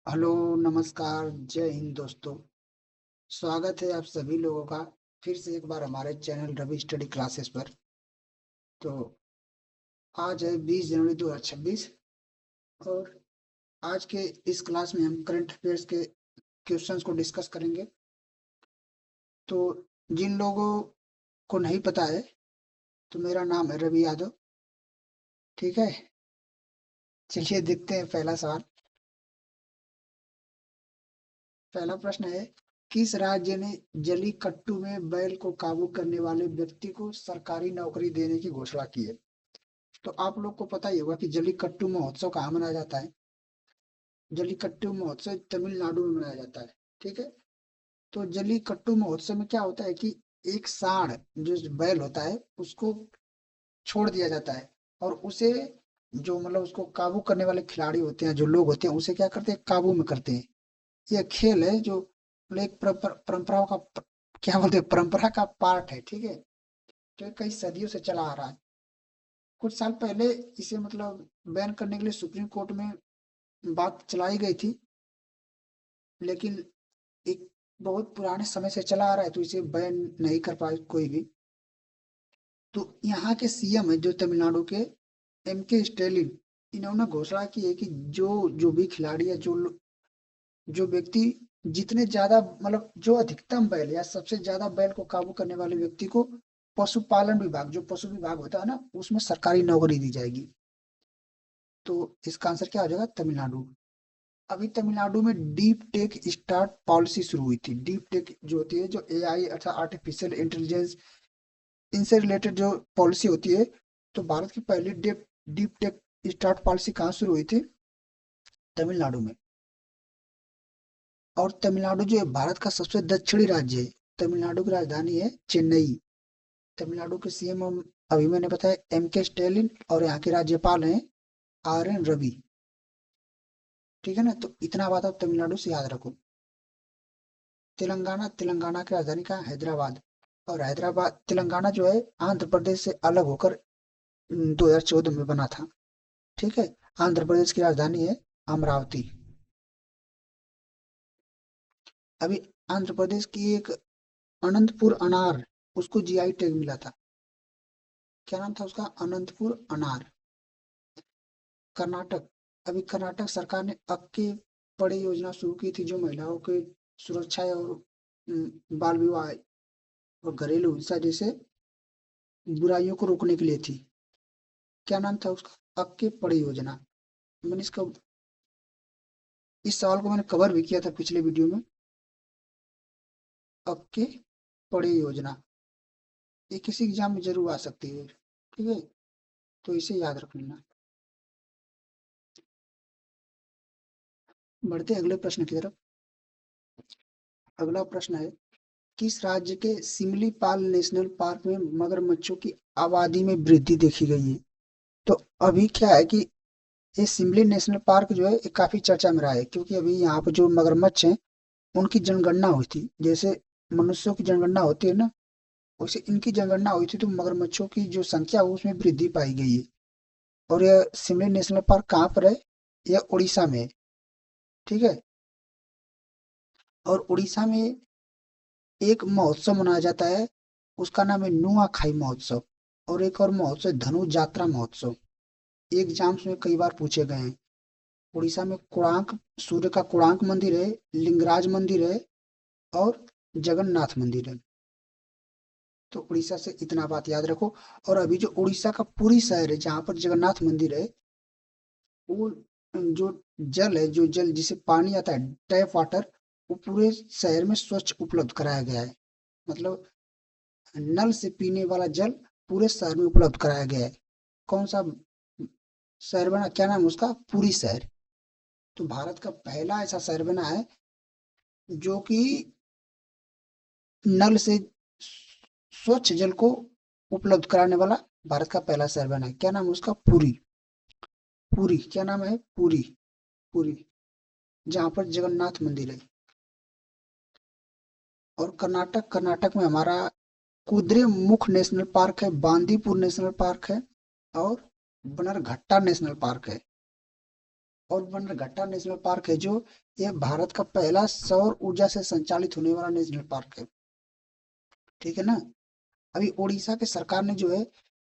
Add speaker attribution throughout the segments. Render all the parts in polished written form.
Speaker 1: Hello, नमस्कार, जय हिंद दोस्तों। स्वागत है आप सभी लोगों का फिर से एक बार हमारे चैनल रवि स्टडी क्लासेस पर। तो आज है 20 जनवरी 2026 और आज के इस क्लास में हम करंट अफेयर्स के क्वेश्चंस को डिस्कस करेंगे। तो जिन लोगों को नहीं पता है, तो मेरा नाम है रवि यादव। ठीक है, चलिए देखते हैं पहला सवाल। पहला प्रश्न है, किस राज्य ने जलीकट्टू में बैल को काबू करने वाले व्यक्ति को सरकारी नौकरी देने की घोषणा की है? तो आप लोग को पता ही होगा कि जलीकट्टू महोत्सव कहाँ मनाया जाता है। जलीकट्टू महोत्सव तमिलनाडु में मनाया जाता है। ठीक है, तो जलीकट्टू महोत्सव में क्या होता है कि एक सांड जो बैल होता है उसको छोड़ दिया जाता है और उसे जो मतलब उसको काबू करने वाले खिलाड़ी होते हैं, जो लोग होते हैं, उसे क्या करते हैं, काबू में करते हैं। यह खेल है जो मतलब एक परंपराओं का क्या बोलते हैं, परंपरा का पार्ट है। ठीक है, जो कई सदियों से चला आ रहा है। कुछ साल पहले इसे मतलब बैन करने के लिए सुप्रीम कोर्ट में बात चलाई गई थी, लेकिन एक बहुत पुराने समय से चला आ रहा है तो इसे बैन नहीं कर पाए कोई भी। तो यहाँ के सीएम है जो तमिलनाडु के, एम के स्टेलिन, इन्होंने घोषणा की है कि जो जो भी खिलाड़ी है, जो व्यक्ति जितने ज्यादा मतलब जो अधिकतम बैल या सबसे ज्यादा बैल को काबू करने वाले व्यक्ति को पशुपालन विभाग, जो पशु विभाग होता है ना, उसमें सरकारी नौकरी दी जाएगी। तो इसका आंसर क्या हो जाएगा, तमिलनाडु। अभी तमिलनाडु में डीप टेक स्टार्ट पॉलिसी शुरू हुई थी। डीप टेक जो होती है, जो एआई अर्थात आर्टिफिशियल इंटेलिजेंस, इनसे रिलेटेड जो पॉलिसी होती है। तो भारत की पहली deep deep tech start policy कहाँ शुरू हुई थी, तमिलनाडु में। और तमिलनाडु जो है भारत का सबसे दक्षिणी राज्य है। तमिलनाडु की राजधानी है चेन्नई। तमिलनाडु के सीएम अभी मैंने बताया एम के स्टेलिन, और यहाँ के राज्यपाल हैं आर एन रवि। ठीक है ना, तो इतना बात आप तमिलनाडु से याद रखो। तेलंगाना, तेलंगाना की राजधानी कहाँ है, हैदराबाद। और हैदराबाद, तेलंगाना जो है आंध्र प्रदेश से अलग होकर 2014 में बना था। ठीक है, आंध्र प्रदेश की राजधानी है अमरावती। अभी आंध्र प्रदेश की एक अनंतपुर अनार, उसको जीआई टैग मिला था। क्या नाम था उसका, अनंतपुर अनार। कर्नाटक, अभी कर्नाटक सरकार ने अक्के बड़ी योजना शुरू की थी, जो महिलाओं के सुरक्षा और बाल विवाह और घरेलू हिंसा जैसे बुराइयों को रोकने के लिए थी। क्या नाम था उसका, अक्के पड़े योजना। मैंने इसका इस सवाल को मैंने कवर भी किया था पिछले वीडियो में। अक्के पड़े योजना, ये किसी एग्जाम में जरूर आ सकती है। ठीक है, तो इसे याद रख लेना। बढ़ते अगले प्रश्न की तरफ। अगला प्रश्न है, किस राज्य के सिमलीपाल नेशनल पार्क में मगरमच्छों की आबादी में वृद्धि देखी गई है? तो अभी क्या है कि ये सिमली नेशनल पार्क जो है ये काफी चर्चा में रहा है, क्योंकि अभी यहाँ पे जो मगरमच्छ हैं उनकी जनगणना हुई थी। जैसे मनुष्यों की जनगणना होती है ना, वैसे इनकी जनगणना हुई थी, तो मगरमच्छों की जो संख्या है उसमें वृद्धि पाई गई है। और यह सिमली नेशनल पार्क कहाँ पर है, यह उड़ीसा में है। ठीक है, और उड़ीसा में एक महोत्सव मनाया जाता है, उसका नाम है नुआखाई महोत्सव। और एक और महोत्सव है धनु जात्रा महोत्सव। एग्जाम्स में कई बार पूछे गए हैं। उड़ीसा में कोणार्क, सूर्य का कोणार्क मंदिर है, लिंगराज मंदिर है और जगन्नाथ मंदिर है। तो उड़ीसा से इतना बात याद रखो। और अभी जो उड़ीसा का पुरी शहर है जहाँ पर जगन्नाथ मंदिर है, वो जो जल है, जो जल जिसे पानी आता है, टैप वाटर, वो पूरे शहर में स्वच्छ उपलब्ध कराया गया है। मतलब नल से पीने वाला जल पूरे शहर में उपलब्ध कराया गया है। कौन सा शहर बना, क्या नाम है उसका, पुरी शहर। तो भारत का पहला ऐसा शहर बना है जो कि नल से स्वच्छ जल को उपलब्ध कराने वाला भारत का पहला शहर बना है। क्या नाम है उसका, पुरी। पुरी, क्या नाम है, पुरी। पुरी, जहाँ पर जगन्नाथ मंदिर है। और कर्नाटक, कर्नाटक में हमारा कुद्रेमुख नेशनल पार्क है, बांदीपुर नेशनल पार्क है और बनरघट्टा नेशनल पार्क है। और बनरघट्टा नेशनल पार्क है जो यह भारत का पहला सौर ऊर्जा से संचालित होने वाला नेशनल पार्क है। ठीक है ना। अभी उड़ीसा के सरकार ने जो है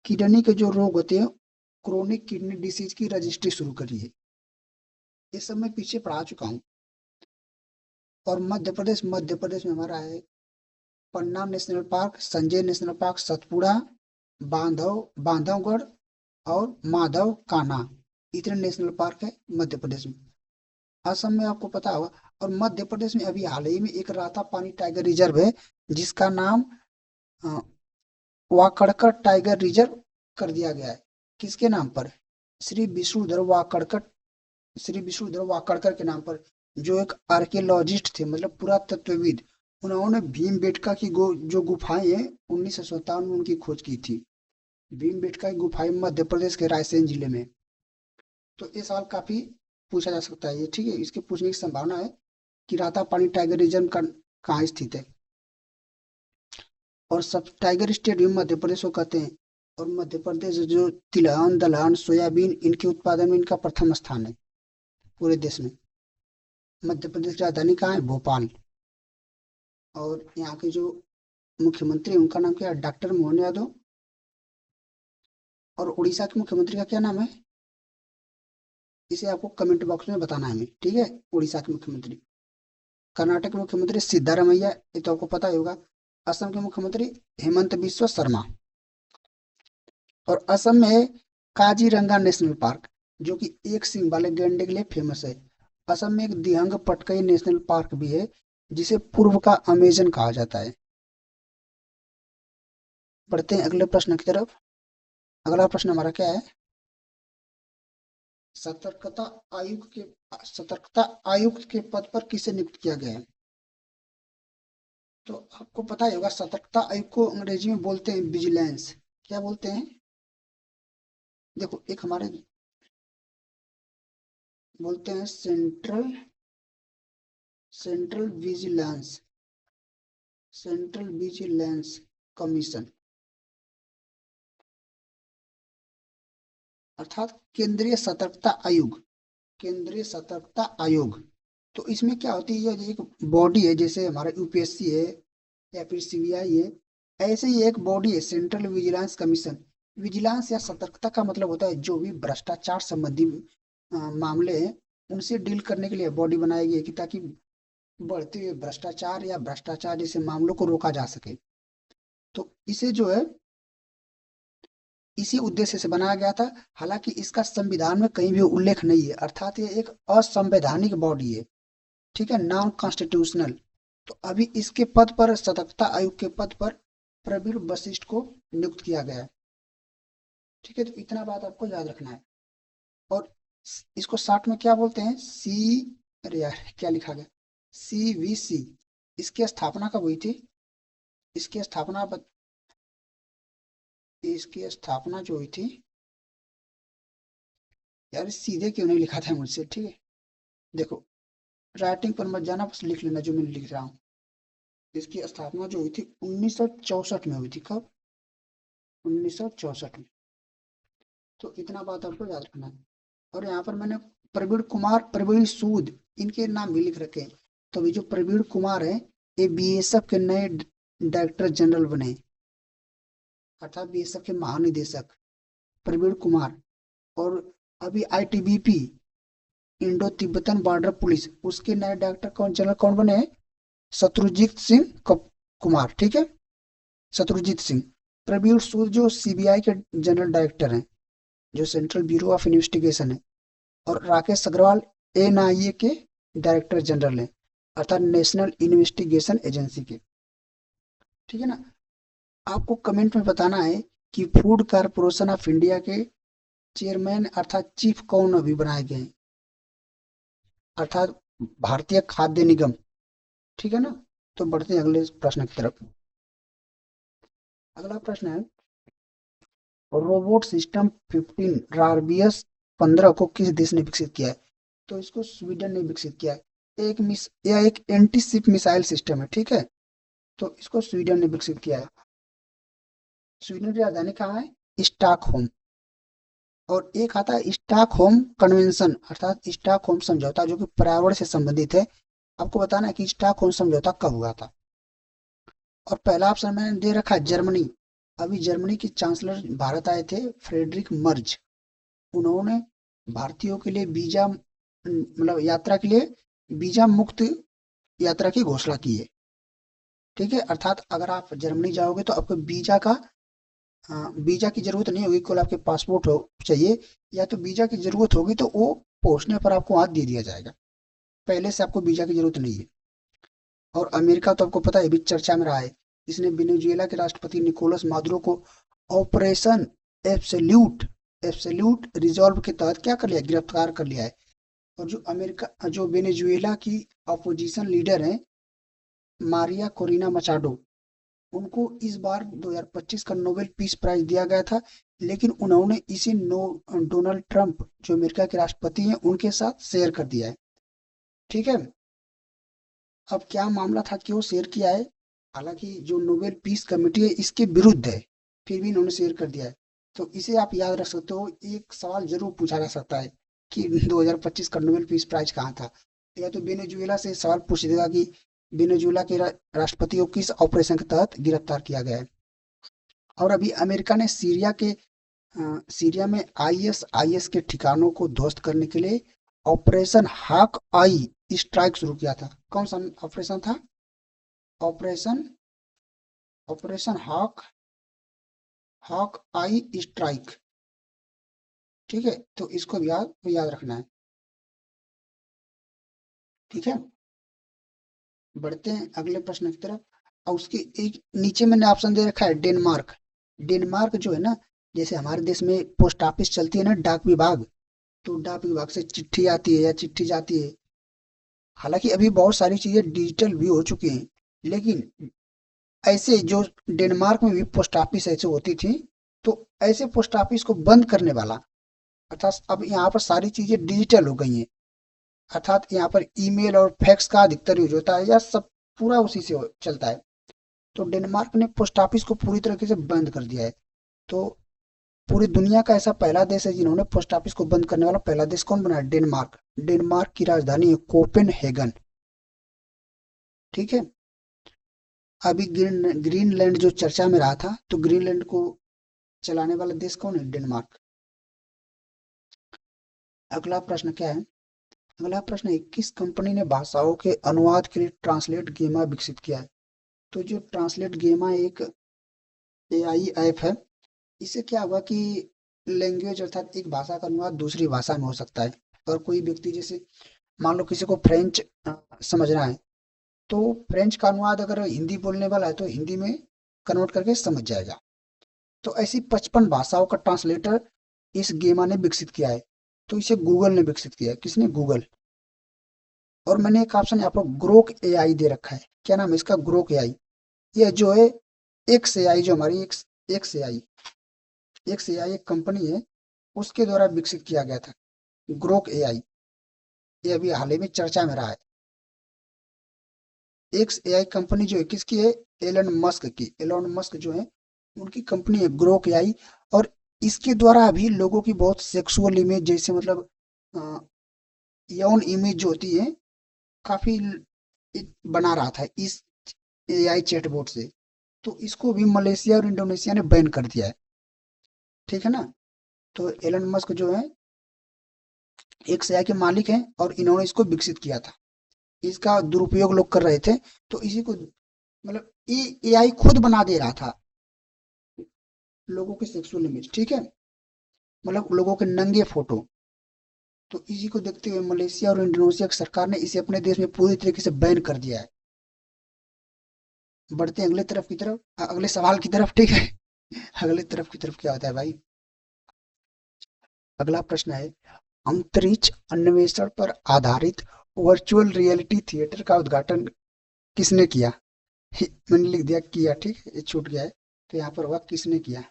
Speaker 1: किडनी के जो रोग होते हैं, क्रोनिक किडनी डिसीज की रजिस्ट्री शुरू करी है। ये सब मैं पीछे पढ़ा चुका हूँ। और मध्य प्रदेश में हमारा है Panna national park, Sanjay national park, Satpura, Bandhavgarh और माधव कान्हा, इतने नेशनल पार्क है मध्य प्रदेश में। असम में आपको पता होगा। और मध्य प्रदेश में अभी हाल ही में एक रातापानी टाइगर रिजर्व है जिसका नाम अ, वाकड़कर टाइगर रिजर्व कर दिया गया है। किसके नाम पर? श्री विष्णुधर वाकड़कर, श्री विष्णुधर वाकड़कर के नाम पर, जो एक आर्कियोलॉजिस्ट थे, मतलब पुरातत्वविद। उन्होंने भीमबेटका की जो गुफाएं हैं 1957 में उनकी खोज की थी। भीमबेटका की गुफाएं मध्य प्रदेश के रायसेन जिले में। तो ये सवाल काफी पूछा जा सकता है ये, ठीक है। इसके पूछने की संभावना है कि रातापानी टाइगर रिजर्व कहाँ स्थित है। और सब टाइगर स्टेट भी मध्य प्रदेश को कहते हैं। और मध्य प्रदेश जो तिलहन, दलहन, सोयाबीन, इनके उत्पादन में इनका प्रथम स्थान है पूरे देश में। मध्य प्रदेश की राजधानी कहाँ है? भोपाल। और यहाँ के जो मुख्यमंत्री हैं उनका नाम क्या है? डॉक्टर मोहन यादव। और उड़ीसा के मुख्यमंत्री का क्या नाम है? इसे आपको कमेंट बॉक्स में बताना है हमें, ठीक है। उड़ीसा के मुख्यमंत्री। कर्नाटक के मुख्यमंत्री सिद्धारमैया, ये तो आपको पता ही होगा। असम के मुख्यमंत्री हेमंत बिस्वा शर्मा। और असम में है काजीरंगा नेशनल पार्क, जो कि एक सींग वाले गैंडे के लिए फेमस है। असम में एक दिहंग पटकई नेशनल पार्क भी है जिसे पूर्व का अमेजन कहा जाता है। बढ़ते हैं अगले प्रश्न की तरफ। अगला प्रश्न हमारा क्या है? सतर्कता आयुक्त के सतर्कता आयुक्त के पद पर किसे नियुक्त किया गया है? तो आपको पता ही होगा, सतर्कता आयुक्त को अंग्रेजी में बोलते हैं विजिलेंस। क्या बोलते हैं? देखो, एक हमारे बोलते हैं central vigilance central vigilance commission, अर्थात केंद्रीय सतर्कता आयोग। केंद्रीय सतर्कता आयोग। तो इसमें क्या होती है, ये एक बॉडी है, जैसे हमारा यूपीएससी है या फिर सीबीआई है, ऐसे ही एक बॉडी है सेंट्रल विजिलेंस कमीशन। विजिलेंस या सतर्कता का मतलब होता है जो भी भ्रष्टाचार संबंधी मामले हैं उनसे डील करने के लिए बॉडी बनाई गई है कि ताकि बढ़ते हुए भ्रष्टाचार या भ्रष्टाचार जैसे मामलों को रोका जा सके। तो इसे जो है इसी उद्देश्य से बनाया गया था। हालांकि इसका संविधान में कहीं भी उल्लेख नहीं है, अर्थात ये एक असंवैधानिक बॉडी है, ठीक है, नॉन कॉन्स्टिट्यूशनल। तो अभी इसके पद पर, सतर्कता आयोग के पद पर प्रवीण वशिष्ठ को नियुक्त किया गया है, ठीक है। तो इतना बात आपको याद रखना है। और इसको शॉर्ट में क्या बोलते हैं? अरे यार क्या लिखा गया, CVC। इसकी स्थापना कब हुई थी? इसकी स्थापना इसकी स्थापना जो हुई थी, यार सीधे क्यों नहीं लिखा था मुझसे, ठीक है। देखो, राइटिंग पर मत जाना, बस लिख लेना जो मैं लिख रहा हूँ। इसकी स्थापना जो हुई थी 1964 में हुई थी। कब? 1964 में। तो इतना बात आपको याद रखना है। और यहाँ पर मैंने प्रवीण कुमार, प्रवीण सूद, इनके नाम भी लिख रखे हैं। तो ये जो प्रवीण कुमार है, ये बीएसएफ के नए डायरेक्टर जनरल बने, अर्थात बीएसएफ के महानिदेशक प्रवीण कुमार। और अभी ITBP, Indo Tibetan border police, उसके नए डायरेक्टर जनरल कौन बने हैं? शत्रुजीत सिंह कुमार, ठीक है, शत्रुजीत सिंह। प्रवीण सूद जो सीबीआई के जनरल डायरेक्टर हैं, जो सेंट्रल ब्यूरो ऑफ इन्वेस्टिगेशन है। और राकेश अग्रवाल एनआईए के डायरेक्टर जनरल हैं, अर्थात नेशनल इन्वेस्टिगेशन एजेंसी के, ठीक है ना। आपको कमेंट में बताना है कि फूड कारपोरेशन ऑफ इंडिया के चेयरमैन अर्थात चीफ कौन अभी बनाए गए हैं, अर्थात भारतीय खाद्य निगम, ठीक है ना। तो बढ़ते हैं अगले प्रश्न की तरफ। अगला प्रश्न है, रोबोट सिस्टम 15 रारबीएस 15 को किस देश ने विकसित किया है? तो इसको स्वीडन ने विकसित किया है। यह एक एंटी शिप मिसाइल सिस्टम है, ठीक है। तो इसको स्वीडन ने विकसित किया है। स्वीडन की राजधानी कहाँ है? स्टॉकहोम। और एक आता है स्टॉकहोम कन्वेंशन अर्थात स्टॉकहोम समझौता, जो कि पर्यावरण से संबंधित है। आपको बताना है कि स्टॉकहोम समझौता कब हुआ था। और पहला ऑप्शन मैंने दे रखा है जर्मनी। अभी जर्मनी के चांसलर भारत आए थे, फ्रेडरिक मर्ज। उन्होंने भारतीयों के लिए वीजा मतलब यात्रा के लिए वीजा मुक्त यात्रा की घोषणा की है। ठीक है, अर्थात अगर आप जर्मनी जाओगे तो आपको वीजा की जरूरत नहीं होगी, केवल आपके पासपोर्ट हो चाहिए, या तो वीजा की जरूरत होगी तो वो पहुंचने पर आपको वहां दे दिया जाएगा। पहले से आपको वीजा की जरूरत नहीं है। और अमेरिका तो आपको पता है अभी चर्चा में रहा है। इसने वेनेजुएला के राष्ट्रपति निकोलस मादुरो को ऑपरेशन एब्सोल्यूट एब्सोल्यूट रिजॉल्व के तहत क्या कर लिया, गिरफ्तार कर लिया है। और जो वेनेजुएला की अपोजिशन लीडर है मारिया कोरिना मचाडो, उनको इस बार 2025 का नोबेल पीस प्राइज दिया गया था। लेकिन उन्होंने इसे डोनाल्ड ट्रंप जो अमेरिका के राष्ट्रपति हैं उनके साथ शेयर कर दिया है। ठीक है, अब क्या मामला था, क्यों शेयर किया है। हालांकि जो नोबेल पीस कमेटी है इसके विरुद्ध है, फिर भी इन्होंने शेयर कर दिया है। तो इसे आप याद रख सकते हो। एक सवाल जरूर पूछा जा सकता है कि 2025 का नोबेल पीस प्राइज कहाँ था। या तो वेनेजुएला से सवाल पूछ देगा कि वेनेजुएला के राष्ट्रपति को किस ऑपरेशन के तहत गिरफ्तार किया गया है। और अभी अमेरिका ने सीरिया में आईएसआईएस के ठिकानों को ध्वस्त करने के लिए ऑपरेशन हाक आई स्ट्राइक शुरू किया था। कौन सा ऑपरेशन था? ऑपरेशन ऑपरेशन हॉक हॉक आई स्ट्राइक। ठीक है, तो इसको भी याद रखना है। ठीक है, बढ़ते हैं अगले प्रश्न की तरफ। और उसके एक नीचे मैंने ऑप्शन दे रखा है डेनमार्क। डेनमार्क जो है ना, जैसे हमारे देश में पोस्ट ऑफिस चलती है ना, डाक विभाग, तो डाक विभाग से चिट्ठी आती है या चिट्ठी जाती है। हालांकि अभी बहुत सारी चीजें डिजिटल भी हो चुकी हैं, लेकिन ऐसे जो डेनमार्क में भी पोस्ट ऑफिस ऐसे होती थी, तो ऐसे पोस्ट ऑफिस को बंद करने वाला, अर्थात अब यहाँ पर सारी चीजें डिजिटल हो गई हैं। अर्थात यहाँ पर ईमेल और फैक्स का अधिकतर यूज होता है या सब पूरा उसी से चलता है। तो डेनमार्क ने पोस्ट ऑफिस को पूरी तरीके से बंद कर दिया है। तो पूरी दुनिया का ऐसा पहला देश है जिन्होंने पोस्ट ऑफिस को बंद करने वाला पहला देश कौन बना है? डेनमार्क। डेनमार्क की राजधानी है कोपेनहेगन। ठीक है, अभी ग्रीनलैंड जो चर्चा में रहा था, तो ग्रीनलैंड को चलाने वाला देश कौन है? डेनमार्क। अगला प्रश्न क्या है? अगला प्रश्न है, किस कंपनी ने भाषाओं के अनुवाद के लिए ट्रांसलेट गेमा विकसित किया है? तो जो ट्रांसलेट गेमा एक एआई ऐप है। इससे क्या होगा कि लैंग्वेज अर्थात एक भाषा का अनुवाद दूसरी भाषा में हो सकता है। और कोई व्यक्ति जैसे मान लो किसी को फ्रेंच समझना है, तो फ्रेंच का अनुवाद अगर हिंदी बोलने वाला है तो हिंदी में कन्वर्ट करके समझ जाएगा। तो ऐसी 55 भाषाओं का ट्रांसलेटर इस गेमा ने विकसित किया है। तो इसे गूगल ने विकसित किया है। किसने? गूगल। और मैंने एक ऑप्शन यहाँ पर ग्रोक एआई दे रखा है। क्या नाम है इसका? Grok AI. ये जो है एक्स एआई, जो हमारी एक्स एआई एक्स एआई एक कंपनी है, उसके द्वारा विकसित किया गया था ग्रोक एआई। ये अभी हाल ही में चर्चा में रहा है। एक्स एआई कंपनी जो है किसकी है? एलन मस्क की। एलन मस्क जो है उनकी कंपनी है ग्रोक एआई। और इसके द्वारा अभी लोगों की बहुत सेक्सुअल इमेज, जैसे मतलब यौन इमेज जो होती है, काफी बना रहा था इस एआई चैटबॉट से। तो इसको भी मलेशिया और इंडोनेशिया ने बैन कर दिया है। ठीक है ना। तो एलन मस्क जो है एक्स एआई के मालिक हैं और इन्होंने इसको विकसित किया था। इसका दुरुपयोग लोग कर रहे थे, तो इसी को मतलब एआई खुद बना दे रहा था लोगों की सेक्सुअल इमेज। ठीक है, मतलब लोगों के नंगे फोटो। तो इसी को देखते हुए मलेशिया और इंडोनेशिया की सरकार ने इसे अपने देश में पूरी तरीके से बैन कर दिया है। बढ़ते हैं अगले तरफ की तरफ, अगले सवाल की तरफ। ठीक है, अगले तरफ की तरफ क्या होता है भाई? अगला प्रश्न है, अंतरिक्ष अन्वेषण पर आधारित वर्चुअल रियलिटी थिएटर का उद्घाटन किसने किया? मैंने लिख दिया किया, ठीक है, ये छूट गया है। तो यहाँ पर हुआ किसने किया।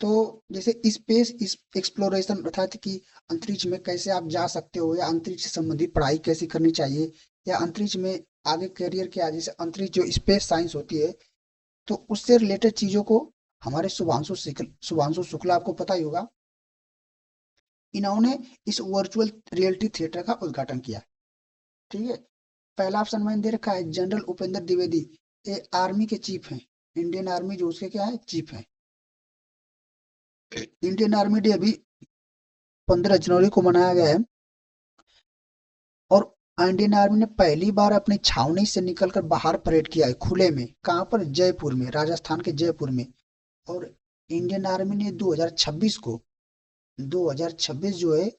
Speaker 1: तो जैसे स्पेस एक्सप्लोरेशन अर्थात कि अंतरिक्ष में कैसे आप जा सकते हो, या अंतरिक्ष से संबंधित पढ़ाई कैसे करनी चाहिए, या अंतरिक्ष में आगे करियर क्या है, जैसे अंतरिक्ष जो स्पेस साइंस होती है, तो उससे रिलेटेड चीजों को हमारे शुभांशु शुक्ला आपको पता ही होगा, इन्होंने इस वर्चुअल रियलिटी थिएटर का उद्घाटन किया। ठीक है, पहला ऑप्शन मैंने दे रखा है जनरल उपेंद्र द्विवेदी, ये आर्मी के चीफ हैं, इंडियन आर्मी जो उसके क्या है चीफ है। इंडियन आर्मी डे अभी 15 जनवरी को मनाया गया है, और इंडियन आर्मी ने पहली बार अपनी छावनी से निकलकर बाहर परेड किया है खुले में, कहाँ पर, जयपुर में, राजस्थान के जयपुर में। और इंडियन आर्मी ने 2026 जो है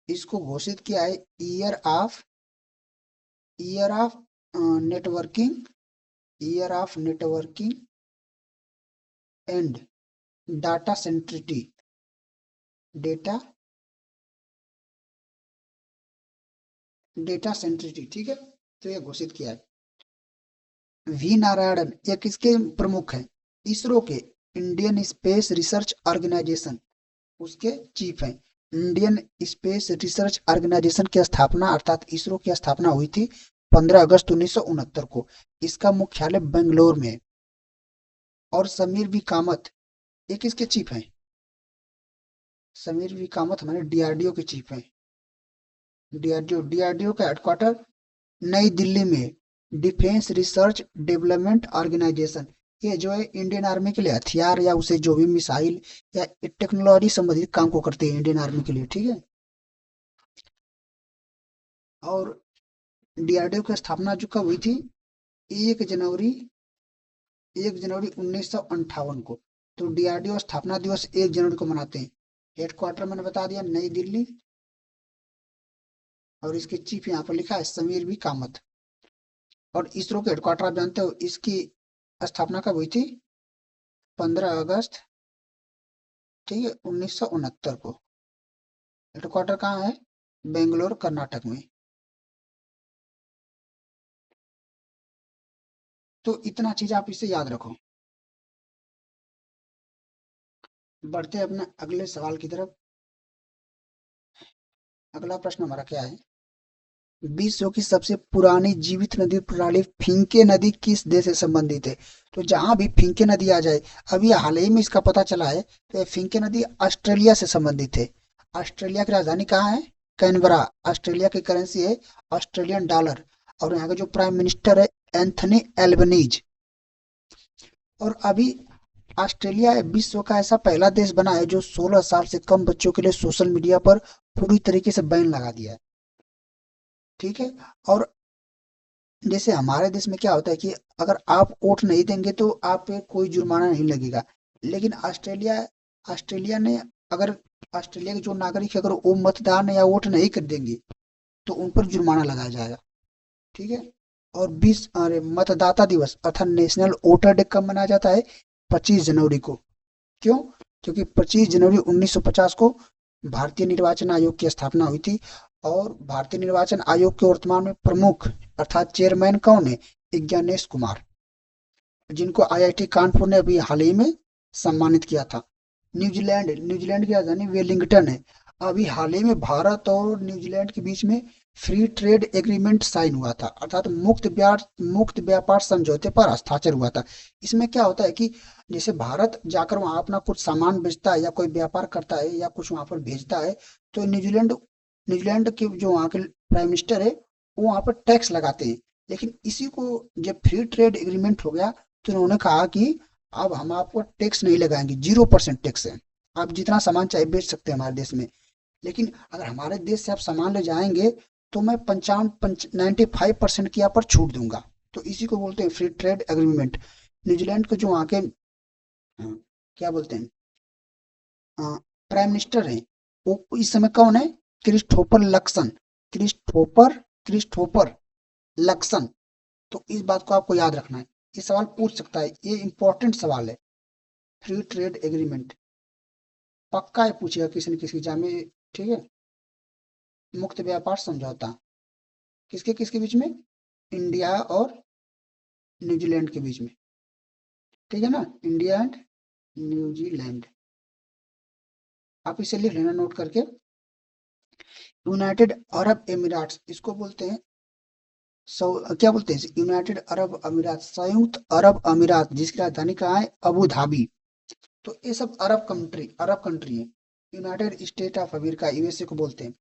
Speaker 1: इसको घोषित किया है year of networking, year of networking and data centricity, data data centricity. ठीक है, तो ये घोषित किया है। वी नारायणन ये किसके प्रमुख हैं, इसरो के, इंडियन स्पेस रिसर्च ऑर्गेनाइजेशन, उसके चीफ हैं। इंडियन स्पेस रिसर्च ऑर्गेनाइजेशन की स्थापना अर्थात इसरो की स्थापना हुई थी 15 अगस्त 1969 को। इसका मुख्यालय बेंगलोर में है। और समीर वी कामत ये किसके चीफ हैं, समीर वी कामत हमारे डीआरडीओ के चीफ हैं। डीआरडीओ का हेडक्वार्टर नई दिल्ली में, डिफेंस रिसर्च डेवलपमेंट ऑर्गेनाइजेशन। ये जो है इंडियन आर्मी के लिए हथियार या उसे जो भी मिसाइल या टेक्नोलॉजी संबंधित काम को करते हैं इंडियन आर्मी के लिए। ठीक है, और डीआरडीओ की स्थापना जो कब हुई थी, 1 जनवरी 1958 को। तो डीआरडीओ स्थापना दिवस 1 जनवरी को मनाते हैं। हेडक्वार्टर मैंने बता दिया नई दिल्ली, और इसके चीफ यहाँ पर लिखा है समीर बी कामत। और इसरो के हेडक्वार्टर आप जानते हो, इसकी स्थापना कब हुई थी, 15 अगस्त, ठीक है, 1969 को। हेडक्वार्टर कहाँ है, बेंगलोर कर्नाटक में। तो इतना चीज आप इसे याद रखो। बढ़ते हैं अपने अगले सवाल की तरफ। अगला प्रश्न हमारा क्या है, विश्व की सबसे पुरानी जीवित नदी प्रणाली फिंके नदी किस देश से संबंधित है। तो जहां भी फिंके नदी आ जाए, अभी हाल ही में इसका पता चला है, तो ये फिंके नदी ऑस्ट्रेलिया से संबंधित है। ऑस्ट्रेलिया की राजधानी कहाँ है, कैनबरा। ऑस्ट्रेलिया की करेंसी है ऑस्ट्रेलियन डॉलर, और यहाँ का जो प्राइम मिनिस्टर है एंथनी एल्बनीज। और अभी ऑस्ट्रेलिया विश्व का ऐसा पहला देश बना है जो 16 साल से कम बच्चों के लिए सोशल मीडिया पर पूरी तरीके से बैन लगा दिया है। ठीक है, और जैसे हमारे देश में क्या होता है कि अगर आप वोट नहीं देंगे तो आप पे कोई जुर्माना नहीं लगेगा, लेकिन ऑस्ट्रेलिया ऑस्ट्रेलिया ने अगर ऑस्ट्रेलिया के जो नागरिक है अगर वो मतदान या वोट नहीं कर देंगे तो उन पर जुर्माना लगाया जाएगा। ठीक है, और 20 अरे मतदाता दिवस अर्थात नेशनल वोटर डे कब मनाया जाता है, 25 जनवरी को। क्यों, क्योंकि 25 जनवरी 1950 को भारतीय निर्वाचन आयोग की स्थापना हुई थी। और भारतीय निर्वाचन आयोग के वर्तमान में प्रमुख अर्थात चेयरमैन कौन है, ज्ञानेश कुमार, जिनको आईआईटी कानपुर ने अभी हाल ही में सम्मानित किया था। न्यूजीलैंड की राजधानी वेलिंगटन है। अभी हाल ही में भारत और न्यूजीलैंड के बीच में फ्री ट्रेड एग्रीमेंट साइन हुआ था, अर्थात मुक्त व्यापार समझौते पर हस्ताक्षर हुआ था। इसमें क्या होता है कि जैसे भारत जाकर वहां अपना कुछ सामान बेचता है या कोई व्यापार करता है या कुछ वहां पर भेजता है, तो न्यूजीलैंड के जो वहाँ के प्राइम मिनिस्टर है वो वहां पर टैक्स लगाते हैं। लेकिन इसी को जब फ्री ट्रेड एग्रीमेंट हो गया तो उन्होंने कहा कि अब हम आपको टैक्स नहीं लगाएंगे, 0% टैक्स है, आप जितना सामान चाहे बेच सकते हैं हमारे देश में। लेकिन अगर हमारे देश से आप सामान ले जाएंगे तो मैं 95% की यहाँ पर छूट दूंगा। तो इसी को बोलते हैं फ्री ट्रेड एग्रीमेंट। न्यूजीलैंड को जो वहाँ के क्या बोलते हैं प्राइम मिनिस्टर हैं, वो इस समय कौन है, Christopher Luxon, Christopher Christopher Luxon. तो इस बात को आपको याद रखना है, ये सवाल पूछ सकता है, ये इंपॉर्टेंट सवाल है। फ्री ट्रेड एग्रीमेंट पक्का है, पूछेगा किसी न किसी एग्जाम में। ठीक है, मुक्त व्यापार समझौता किसके किसके बीच में, इंडिया और न्यूजीलैंड के बीच में। ठीक है ना, इंडिया एंड न्यूजीलैंड, आप इसे लिख लेना नोट करके। यूनाइटेड अरब एमिरेट्स इसको बोलते हैं क्या बोलते हैं, यूनाइटेड अरब अमीरात, संयुक्त अरब अमीरात, जिसकी राजधानी कहाँ है, अबू धाबी। तो ये सब अरब कंट्री है। United state of America, USA को बोलते हैं।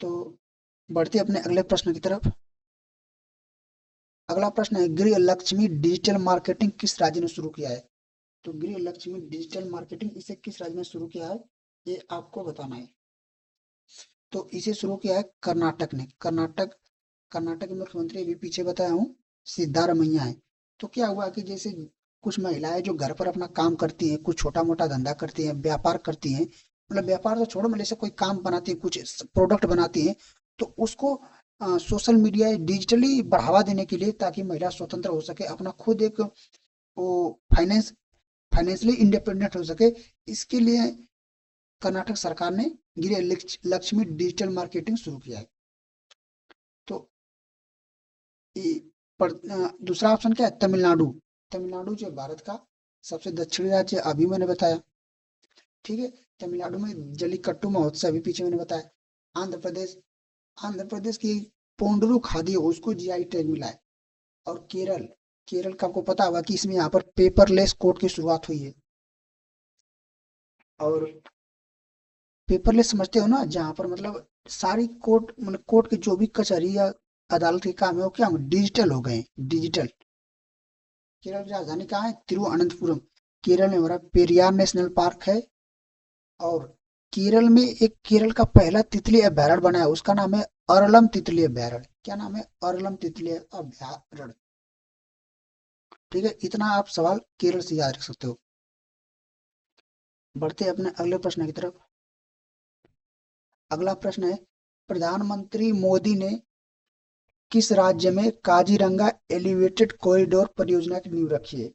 Speaker 1: तो बढ़ते अपने अगले प्रश्न की तरफ। अगला प्रश्न है, गृह लक्ष्मी डिजिटल मार्केटिंग किस राज्य ने शुरू किया है? तो गृह लक्ष्मी डिजिटल मार्केटिंग इसे किस राज्य ने शुरू किया है, ये आपको बताना है। तो इसे शुरू किया है कर्नाटक ने। कर्नाटक के मुख्यमंत्री अभी पीछे बताया हूँ, सिद्धारमैया है। तो क्या हुआ कि जैसे कुछ महिलाएं जो घर पर अपना काम करती हैं, कुछ छोटा मोटा धंधा करती हैं, व्यापार करती हैं, मतलब व्यापार तो छोड़ो, मतलब जैसे कोई काम बनाती है, कुछ प्रोडक्ट बनाती हैं, तो उसको सोशल मीडिया डिजिटली बढ़ावा देने के लिए, ताकि महिला स्वतंत्र हो सके, अपना खुद एक वो फाइनेंशियली इंडिपेंडेंट हो सके, इसके लिए कर्नाटक सरकार ने गृह लक्ष्मी डिजिटल मार्केटिंग शुरू किया है। तो दूसरा ऑप्शन क्या है, तमिलनाडु। तमिलनाडु जो भारत का सबसे दक्षिणी राज्य, अभी मैंने बताया, ठीक है। तमिलनाडु में जलीकट्टू महोत्सव, अभी पीछे मैंने बताया। आंध्र प्रदेश, आंध्र प्रदेश की पोंडरू खादी है, उसको जीआई टैग मिला है। और केरल, केरल का आपको पता होगा कि इसमें यहाँ पर पेपरलेस कोर्ट की शुरुआत हुई है। और पेपरलेस समझते हो ना, जहाँ पर मतलब सारी कोर्ट, मतलब कोर्ट की जो भी कचहरी या अदालत के काम है, वो क्या डिजिटल हो गए, डिजिटल। केरल की राजधानी कहाँ है, तिरुवनंतपुरम। केरल में हमारा पेरियार नेशनल पार्क है। और केरल में एक, केरल का पहला तितली अभयारण्य बना है, उसका नाम है अरलम तितली अभयारण्य। क्या नाम है, अरलम तितली अभयारण्य। ठीक है, इतना आप सवाल केरल से याद रख सकते हो। बढ़ते अपने अगले प्रश्न की तरफ। अगला प्रश्न है, प्रधानमंत्री मोदी ने किस राज्य में काजीरंगा एलिवेटेड कॉरिडोर परियोजना की नींव रखी है?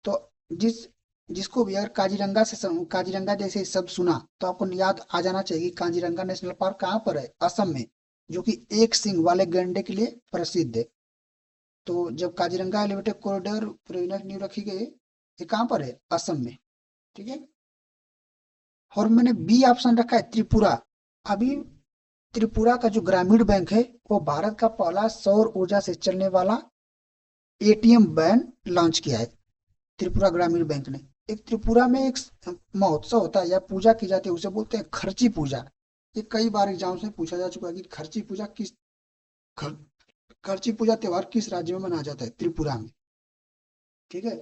Speaker 1: तो जिस जिसको भी अगर काजीरंगा जैसे शब्द सुना, तो आपको याद आ जाना चाहिए कि काजीरंगा नेशनल पार्क कहाँ पर है, असम में, जो कि एक सींग वाले गैंडे के लिए प्रसिद्ध है। तो जब काजीरंगा एलिवेटेड कॉरिडोर परियोजना की नींव रखी गई, ये कहाँ पर है, असम में। ठीक है। और मैंने बी ऑप्शन रखा है, त्रिपुरा। अभी त्रिपुरा का जो ग्रामीण बैंक है, वो भारत का पहला सौर ऊर्जा से चलने वाला एटीएम वैन लॉन्च किया है, त्रिपुरा ग्रामीण बैंक ने। एक त्रिपुरा में एक महोत्सव होता है या पूजा की जाती है, उसे बोलते हैं खर्ची पूजा। ये कई बार एग्जाम्स में पूछा जा चुका है कि खर, खर्ची पूजा त्योहार किस राज्य में मनाया जाता है, त्रिपुरा में। ठीक है।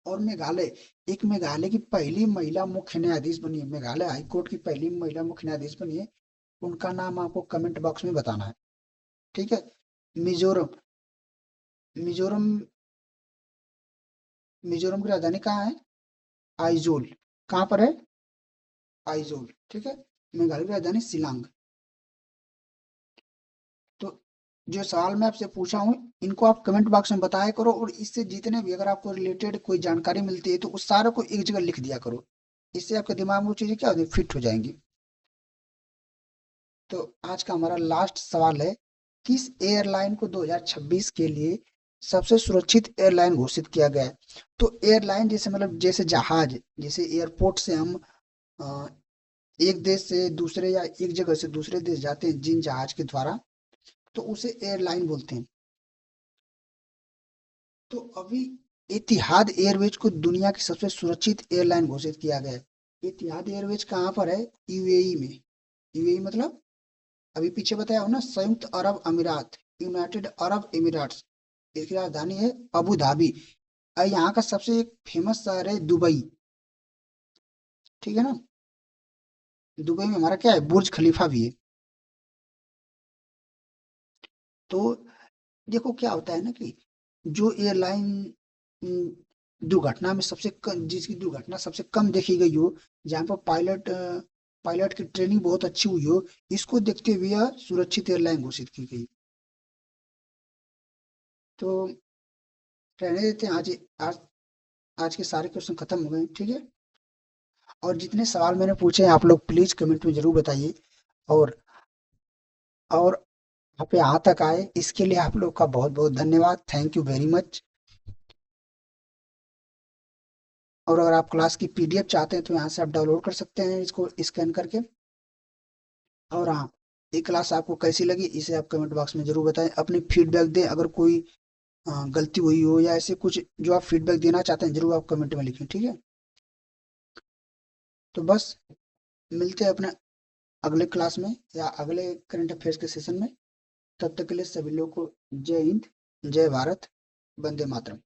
Speaker 1: और मेघालय, एक मेघालय की पहली महिला मुख्य न्यायाधीश बनी है, मेघालय हाईकोर्ट की पहली महिला मुख्य न्यायाधीश बनी है। उनका नाम आपको कमेंट बॉक्स में बताना है। ठीक है। मिजोरम, मिजोरम मिजोरम की राजधानी कहाँ है, आइजोल। कहाँ पर है, आइजोल। ठीक है। मेघालय की राजधानी शिलांग। तो जो सवाल मैं आपसे पूछा हूँ, इनको आप कमेंट बॉक्स में बताया करो, और इससे जितने भी अगर आपको रिलेटेड कोई जानकारी मिलती है, तो उस सारे को एक जगह लिख दिया करो। इससे आपके दिमाग में वो चीजें क्या होती है, फिट हो जाएंगी। तो आज का हमारा लास्ट सवाल है, किस एयरलाइन को 2026 के लिए सबसे सुरक्षित एयरलाइन घोषित किया गया है? तो एयरलाइन जैसे, मतलब जैसे जहाज, जैसे एयरपोर्ट से हम अ, एक देश से दूसरे या एक जगह से दूसरे देश जाते हैं जिन जहाज के द्वारा, तो उसे एयरलाइन बोलते हैं। तो अभी इतिहाद एयरवेज को दुनिया की सबसे सुरक्षित एयरलाइन घोषित किया गया है। इतिहाद एयरवेज कहाँ पर है, यूएई में। यूएई मतलब अभी पीछे बताया हो ना, संयुक्त अरब अमीरात, यूनाइटेड अरब एमिरेट्स। इसकी राजधानी है अबू धाबी। और यहाँ का सबसे एक फेमस शहर है दुबई। ठीक है ना। दुबई में हमारा क्या है, बुर्ज खलीफा भी है। तो देखो क्या होता है ना कि जो एयरलाइन दुर्घटना में सबसे कम, जिसकी दुर्घटना सबसे कम देखी गई हो, जहाँ पर पायलट की ट्रेनिंग बहुत अच्छी हुई हो, इसको देखते हुए यह सुरक्षित एयरलाइन घोषित की गई। तो रहने देते हैं, आज आज के सारे क्वेश्चन खत्म हो गए। ठीक है। और जितने सवाल मैंने पूछे हैं, आप लोग प्लीज कमेंट में जरूर बताइए। और और आप यहाँ तक आए, इसके लिए आप लोग का बहुत बहुत धन्यवाद, थैंक यू वेरी मच। और अगर आप क्लास की पीडीएफ चाहते हैं, तो यहाँ से आप डाउनलोड कर सकते हैं इसको स्कैन करके। और हाँ, ये क्लास आपको कैसी लगी इसे आप कमेंट बॉक्स में जरूर बताएं, अपनी फीडबैक दें। अगर कोई गलती हुई हो या ऐसे कुछ जो आप फीडबैक देना चाहते हैं जरूर आप कमेंट में लिखें, ठीक है। तो बस मिलते हैं अपने अगले क्लास में या अगले करंट अफेयर्स के सेशन में। तब तक के लिए सभी लोगों को जय हिंद, जय भारत, वंदे मातरम।